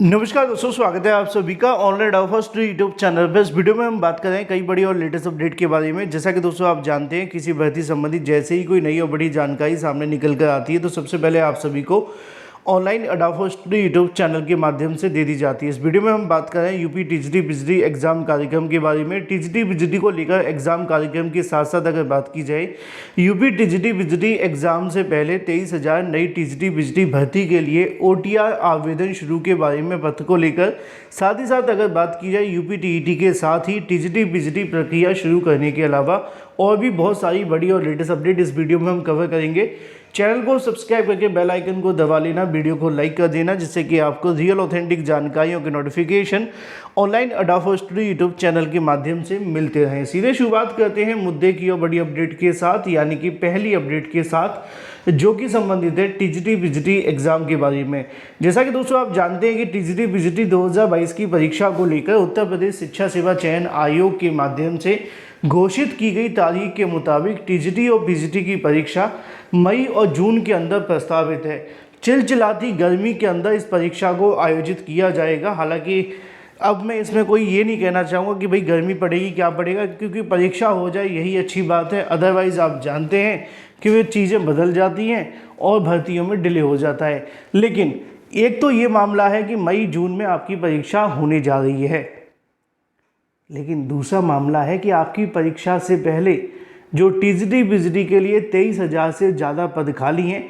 नमस्कार दोस्तों, स्वागत है आप सभी का ऑनलाइन फर्स्ट यूट्यूब चैनल पर। इस वीडियो में हम बात कर रहे हैं कई बड़ी और लेटेस्ट अपडेट के बारे में। जैसा कि दोस्तों आप जानते हैं, किसी भर्ती संबंधित जैसे ही कोई नई और बड़ी जानकारी सामने निकल कर आती है तो सबसे पहले आप सभी को ऑनलाइन अडाफर्स्ट यूट्यूब चैनल के माध्यम से दे दी जाती है। इस वीडियो में हम बात कर रहे हैं यूपी टीजीटी बिजली एग्जाम कार्यक्रम के बारे में। टीजीटी बिजली को लेकर एग्जाम कार्यक्रम के साथ साथ अगर बात की जाए, यूपी टीजीटी बिजली एग्जाम से पहले 23,000 नई टीजीटी बिजली भर्ती के लिए ओटीआर आवेदन शुरू के बारे में पत्र को लेकर, साथ ही साथ अगर बात की जाए यूपी टीईटी के साथ ही टीजीटी बिजली प्रक्रिया शुरू करने के अलावा और भी बहुत सारी बड़ी और लेटेस्ट अपडेट इस वीडियो में हम कवर करेंगे। चैनल को सब्सक्राइब करके बेल आइकन को दबा लेना, वीडियो को लाइक कर देना, जिससे कि आपको रियल ऑथेंटिक जानकारियों के नोटिफिकेशन ऑनलाइन अडाफर्स्ट यूट्यूब चैनल के माध्यम से मिलते रहें। सीधे शुरुआत करते हैं मुद्दे की और बड़ी अपडेट के साथ, यानी कि पहली अपडेट के साथ, जो कि संबंधित है टीजीटी बिजली एग्जाम के बारे में। जैसा कि दोस्तों आप जानते हैं कि टीजीटी बिजली 2022 की परीक्षा को लेकर उत्तर प्रदेश शिक्षा सेवा चयन आयोग के माध्यम से घोषित की गई तारीख के मुताबिक टीजीटी और पीजीटी की परीक्षा मई और जून के अंदर प्रस्तावित है। चिलचिलाती गर्मी के अंदर इस परीक्षा को आयोजित किया जाएगा। हालांकि अब मैं इसमें कोई ये नहीं कहना चाहूँगा कि भाई गर्मी पड़ेगी क्या पड़ेगा, क्योंकि परीक्षा हो जाए यही अच्छी बात है। अदरवाइज़ आप जानते हैं कि वे चीज़ें बदल जाती हैं और भर्तियों में डिले हो जाता है। लेकिन एक तो ये मामला है कि मई जून में आपकी परीक्षा होने जा रही है, लेकिन दूसरा मामला है कि आपकी परीक्षा से पहले जो टीजीटी बिजली के लिए 23,000 से ज़्यादा पद खाली हैं,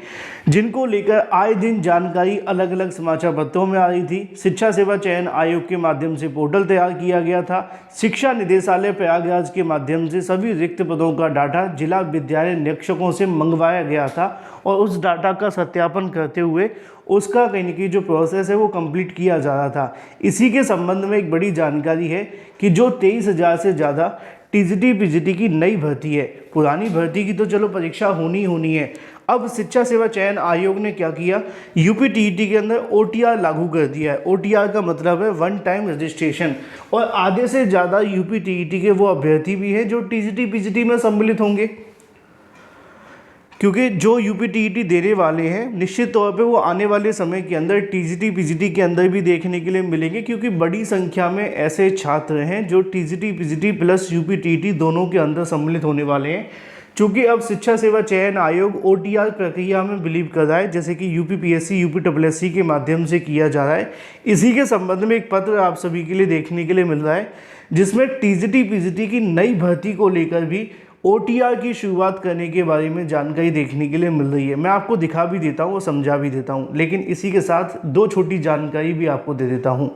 जिनको लेकर आए दिन जानकारी अलग अलग समाचार पत्रों में आ रही थी। शिक्षा सेवा चयन आयोग के माध्यम से पोर्टल तैयार किया गया था। शिक्षा निदेशालय प्रयागराज के माध्यम से सभी रिक्त पदों का डाटा जिला विद्यालय निरीक्षकों से मंगवाया गया था और उस डाटा का सत्यापन करते हुए उसका कहीं ना कहीं जो प्रोसेस है वो कंप्लीट किया जा रहा था। इसी के संबंध में एक बड़ी जानकारी है कि जो 23,000 से ज़्यादा टीजीटी पीजीटी की नई भर्ती है, पुरानी भर्ती की तो चलो परीक्षा होनी है। अब शिक्षा सेवा चयन आयोग ने क्या किया, यूपी टीईटी के अंदर ओटीआर लागू कर दिया है। ओटीआर का मतलब है वन टाइम रजिस्ट्रेशन, और आधे से ज़्यादा यूपी टीईटी के वो अभ्यर्थी भी हैं जो टीजीटी पीजीटी में सम्मिलित होंगे, क्योंकि जो यूपी टीईटी देने वाले हैं निश्चित तौर पे वो आने वाले समय के अंदर टीजीटी पीजीटी के अंदर भी देखने के लिए मिलेंगे, क्योंकि बड़ी संख्या में ऐसे छात्र हैं जो TGT PGT plus UP TET दोनों के अंदर सम्मिलित होने वाले हैं। चूँकि अब शिक्षा सेवा चयन आयोग ओटीआर प्रक्रिया में बिलीव कर रहा है, जैसे कि यूपी पीएससी यूपी SSC के माध्यम से किया जा रहा है। इसी के संबंध में एक पत्र आप सभी के लिए देखने के लिए मिल रहा है, जिसमें टीजीटी पीजीटी की नई भर्ती को लेकर भी ओटीआर की शुरुआत करने के बारे में जानकारी देखने के लिए मिल रही है। मैं आपको दिखा भी देता हूँ और समझा भी देता हूँ, लेकिन इसी के साथ दो छोटी जानकारी भी आपको दे देता हूँ।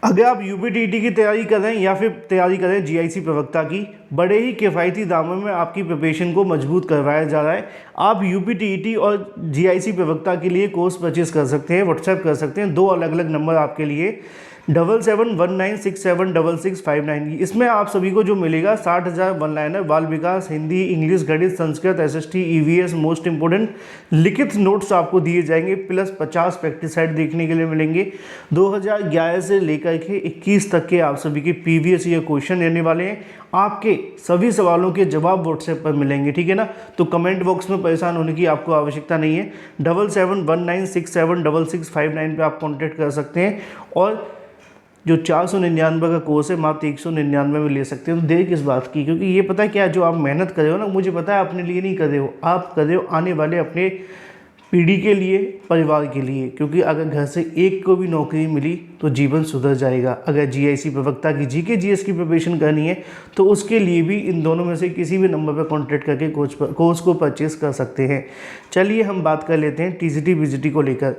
अगर आप यूपी टीईटी की तैयारी कर रहे हैं या फिर तैयारी करें जीआईसी प्रवक्ता की, बड़े ही किफ़ायती दामों में आपकी प्रिपरेशन को मजबूत करवाया जा रहा है। आप यूपी टीईटी और जीआईसी प्रवक्ता के लिए कोर्स परचेज कर सकते हैं, व्हाट्सएप कर सकते हैं। दो अलग अलग नंबर आपके लिए 7719676659। इसमें आप सभी को जो मिलेगा 60,000 वन लाइनर, बाल विकास, हिंदी, इंग्लिश, गणित, Sanskrit, SST, EVS, most important लिखित नोट्स आपको दिए जाएंगे, प्लस 50 प्रैक्टिस सेट देखने के लिए मिलेंगे। 2011 से लेकर के 21 तक के आप सभी के प्रीवियस ईयर क्वेश्चन रहने वाले हैं। आपके सभी सवालों के जवाब व्हाट्सएप पर मिलेंगे, ठीक है ना। तो कमेंट बॉक्स में परेशान होने की आपको आवश्यकता नहीं है। 7719676659 पर आप कॉन्टैक्ट कर सकते हैं, और जो 499 का कोर्स है मात्र 199 में ले सकते हैं। तो देर किस बात की, क्योंकि ये पता है क्या, जो आप मेहनत कर रहे हो ना, मुझे पता है अपने लिए नहीं कर रहे हो, आप कर रहे हो आने वाले अपने पीढ़ी के लिए, परिवार के लिए। क्योंकि अगर घर से एक को भी नौकरी मिली तो जीवन सुधर जाएगा। अगर जीआईसी प्रवक्ता की जीके जीएस की प्रिपरेशन करनी है तो उसके लिए भी इन दोनों में से किसी भी नंबर पर कॉन्टैक्ट करके कोर्स को परचेस कर सकते हैं। चलिए हम बात कर लेते हैं टीजीटी बीजीटी को लेकर।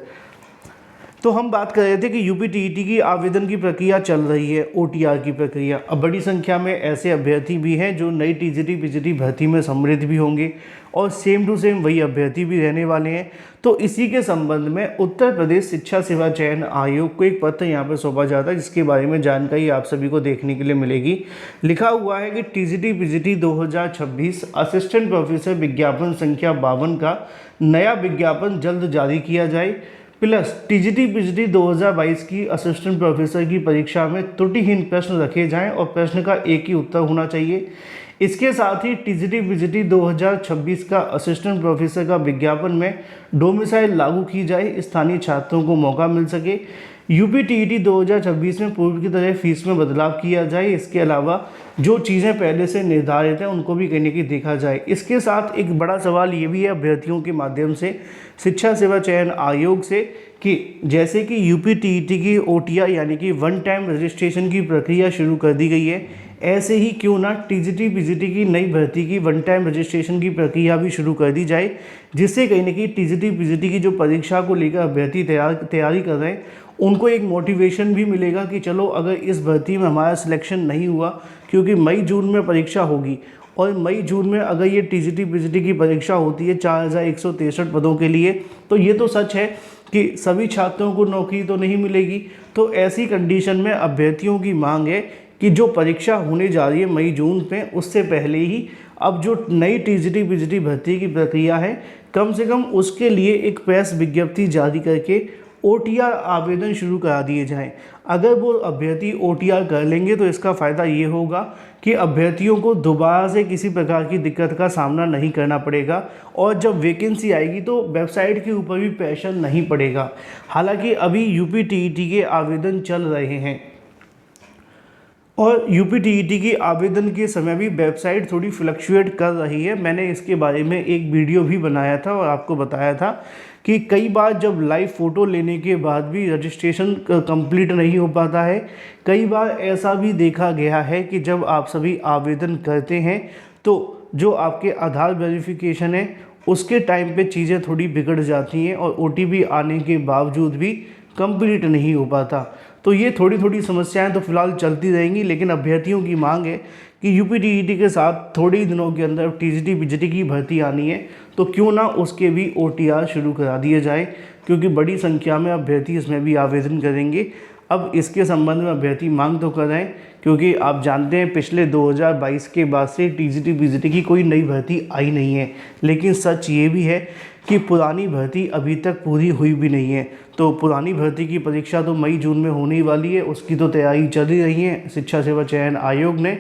तो हम बात कर रहे थे कि यूपी टीईटी की आवेदन की प्रक्रिया चल रही है, ओटीआर की प्रक्रिया। अब बड़ी संख्या में ऐसे अभ्यर्थी भी हैं जो नई टीजीटी पीजीटी भर्ती में सम्मिलित भी होंगे, और सेम टू सेम वही अभ्यर्थी भी रहने वाले हैं। तो इसी के संबंध में उत्तर प्रदेश शिक्षा सेवा चयन आयोग को एक पत्र यहाँ पर सौंपा जाता है, जिसके बारे में जानकारी आप सभी को देखने के लिए मिलेगी। लिखा हुआ है कि टीजीटी पीजीटी 2026 असिस्टेंट प्रोफेसर विज्ञापन संख्या 52 का नया विज्ञापन जल्द जारी किया जाए, प्लस टीजीटी पीजीटी 2022 की असिस्टेंट प्रोफेसर की परीक्षा में त्रुटिहीन प्रश्न रखे जाएं और प्रश्न का एक ही उत्तर होना चाहिए। इसके साथ ही टीजीटी पीजीटी 2026 का असिस्टेंट प्रोफेसर का विज्ञापन में डोमिसाइल लागू की जाए, स्थानीय छात्रों को मौका मिल सके। यूपी टीईटी 2026 में पूर्व की तरह फीस में बदलाव किया जाए। इसके अलावा जो चीज़ें पहले से निर्धारित हैं उनको भी कहीं ना कहीं देखा जाए। इसके साथ एक बड़ा सवाल ये भी है अभ्यर्थियों के माध्यम से शिक्षा सेवा चयन आयोग से कि जैसे कि यूपी टीईटी की ओटीआर यानी कि वन टाइम रजिस्ट्रेशन की प्रक्रिया शुरू कर दी गई है, ऐसे ही क्यों ना टीजीटी पीजीटी की नई भर्ती की वन टाइम रजिस्ट्रेशन की प्रक्रिया भी शुरू कर दी जाए, जिससे कहीं ना कहीं टीजीटी पीजीटी की जो परीक्षा को लेकर अभ्यर्थी तैयारी कर रहे हैं उनको एक मोटिवेशन भी मिलेगा कि चलो अगर इस भर्ती में हमारा सिलेक्शन नहीं हुआ, क्योंकि मई जून में परीक्षा होगी और मई जून में अगर ये टीजीटी पीजीटी की परीक्षा होती है 4163 पदों के लिए, तो ये तो सच है कि सभी छात्रों को नौकरी तो नहीं मिलेगी। तो ऐसी कंडीशन में अभ्यर्थियों की मांग है कि जो परीक्षा होने जा रही है मई जून में, उससे पहले ही अब जो नई टीजीटी पीजीटी भर्ती की प्रक्रिया है कम से कम उसके लिए एक प्रेस विज्ञप्ति जारी करके ओटीआर आवेदन शुरू करा दिए जाएं। अगर वो अभ्यर्थी ओटीआर कर लेंगे तो इसका फ़ायदा ये होगा कि अभ्यर्थियों को दोबारा से किसी प्रकार की दिक्कत का सामना नहीं करना पड़ेगा और जब वैकेंसी आएगी तो वेबसाइट के ऊपर भी प्रेशर नहीं पड़ेगा। हालांकि अभी यूपी टीईटी के आवेदन चल रहे हैं और यूपी टीईटी के आवेदन के समय भी वेबसाइट थोड़ी फ्लक्चुएट कर रही है। मैंने इसके बारे में एक वीडियो भी बनाया था और आपको बताया था कि कई बार जब लाइव फ़ोटो लेने के बाद भी रजिस्ट्रेशन कंप्लीट नहीं हो पाता है। कई बार ऐसा भी देखा गया है कि जब आप सभी आवेदन करते हैं तो जो आपके आधार वेरिफिकेशन है उसके टाइम पे चीज़ें थोड़ी बिगड़ जाती हैं और ओटीपी आने के बावजूद भी कंप्लीट नहीं हो पाता। तो ये थोड़ी थोड़ी समस्याएं तो फिलहाल चलती रहेंगी, लेकिन अभ्यर्थियों की मांग है कि यूपी टीईटी के साथ थोड़े ही दिनों के अंदर टीजीटी पीजीटी की भर्ती आनी है, तो क्यों ना उसके भी ओटीआर शुरू करा दिए जाए, क्योंकि बड़ी संख्या में अभ्यर्थी इसमें भी आवेदन करेंगे। अब इसके संबंध में अभ्यर्थी मांग तो कर रहे हैं, क्योंकि आप जानते हैं पिछले 2022 के बाद से टीजीटी पीजीटी की कोई नई भर्ती आई नहीं है। लेकिन सच ये भी है कि पुरानी भर्ती अभी तक पूरी हुई भी नहीं है। तो पुरानी भर्ती की परीक्षा तो मई जून में होने ही वाली है, उसकी तो तैयारी चल ही रही है। शिक्षा सेवा चयन आयोग ने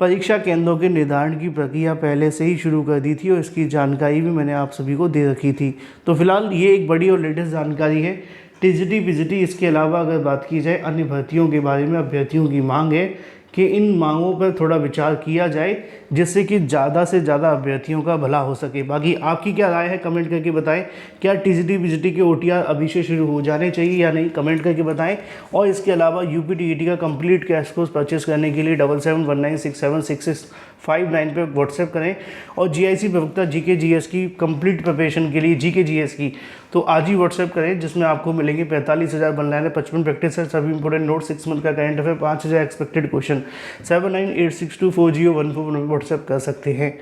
परीक्षा केंद्रों के निर्धारण की प्रक्रिया पहले से ही शुरू कर दी थी और इसकी जानकारी भी मैंने आप सभी को दे रखी थी। तो फिलहाल ये एक बड़ी और लेटेस्ट जानकारी है टीजीटी पीजीटी। इसके अलावा अगर बात की जाए अन्य भर्तियों के बारे में, अभ्यर्थियों की मांग है कि इन मांगों पर थोड़ा विचार किया जाए, जिससे कि ज़्यादा से ज़्यादा अभ्यर्थियों का भला हो सके। बाकी आपकी क्या राय है कमेंट करके बताएं। क्या टीजीटी पीजीटी के ओटीआर अभी से शुरू हो जाने चाहिए या नहीं, कमेंट करके बताएं। और इसके अलावा यूपी टीईटी का कंप्लीट क्रैश कोर्स परचेस करने के लिए 7719676659 पे व्हाट्सएप करें। और जीआईसी प्रवक्ता जीके जीएस की कंप्लीट प्रिपरेशन के लिए जीके जीएस की तो आज ही व्हाट्सएप करें, जिसमें आपको मिलेंगे 45,000 बनलाइन 55 प्रैक्टिस है, सभी इंपॉर्टेंट नोट, 6 मंथ का current affair, 5,000 expected question. 7986240141 WhatsApp कर सकते हैं।